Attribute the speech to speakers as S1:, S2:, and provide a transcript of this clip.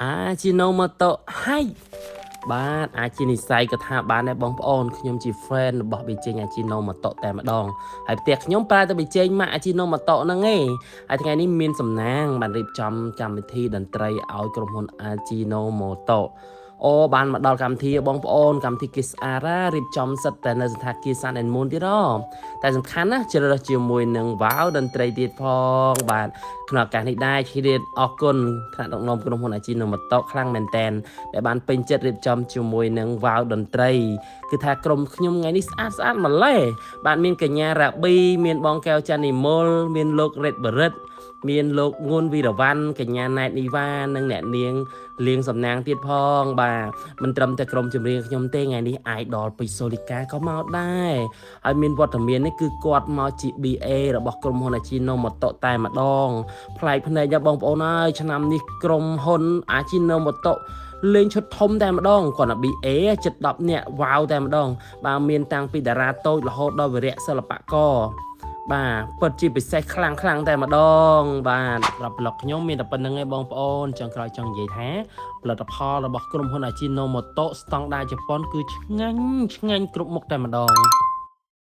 S1: อาจิโนโมโตะให้บ้านอาจินิไซก็ท่าบ้านในบองปอนขยมจีเฟรนบอกไปเจงอาจิโนโมโตะแต่มาดองให้เตียกขยมปลาตัวไปเจงมาอาจิโนโมโตะนั่งไงไอ้ทั้งไงนี่มีนสำนางบันรีบจำวิธีดนตรีเอากรมพลอาจิโนโมโตะโอ้บ้านมาดอลกำทีบองปอนกำทีกิสอาร่ารีบจำสัตแต่ในสถานกีซันแอนมูนที่รอแต่สำคัญนะเจริญจิมวยหนึ่งว้าวดนตรีดีพองบ้านขณะการที่ได้ที่เรียนออกกลขณะดอกนมกรมพลอาจิโนโมโตะคลั่งแมนแตน แต่បានពេញចិត្តរៀបចំជាមួយនឹងវ៉ាវតន្ត្រីគឺថាក្រុមខ្ញុំថ្ងៃនេះស្អាតម្លេះបាទមានកញ្ញារ៉ាប៊ីមានបងកែវចាន់នីមុលមានលោករ៉េតបរិតមានលោកងួនវីរវ៉ាន់កញ្ញាណែតនីវ៉ានិងអ្នកនាងលៀងសំណាងទៀតផងបាទមិនត្រឹមតែក្រុមចម្រៀងខ្ញុំទេថ្ងៃនេះ idol ពីសូលីកាក៏មកដែរហើយមានវត្តមាននេះគឺគាត់មកជា BA របស់ក្រុមហ៊ុនអាជីណូម៉ូតូតែម្ដងប្លែកភ្នែកដល់បងប្អូនអើយឆ្នាំនេះក្រុមហ៊ុនអាជីណូម៉ូតូលេងឈុតធំតែម្ដងគាត់ណា BA ជិត10នាក់វ៉ាវតែម្ដងបាទមានតាំងពីតារាតូចរហូតដល់វីរៈសិល្បករបាទពិតជាពិសេសខ្លាំងតែម្ដងបាទប្រាប់ប្លុកខ្ញុំមានតែប៉ុណ្្នឹងឯងបងប្អូនចង់ក្រោយចង់និយាយថាផលិតផលរបស់ក្រុមហ៊ុនអាជីណូម៉ូតូស្តង់ដារជប៉ុនគឺឆ្ងាញ់គ្រប់មុខតែម្ដង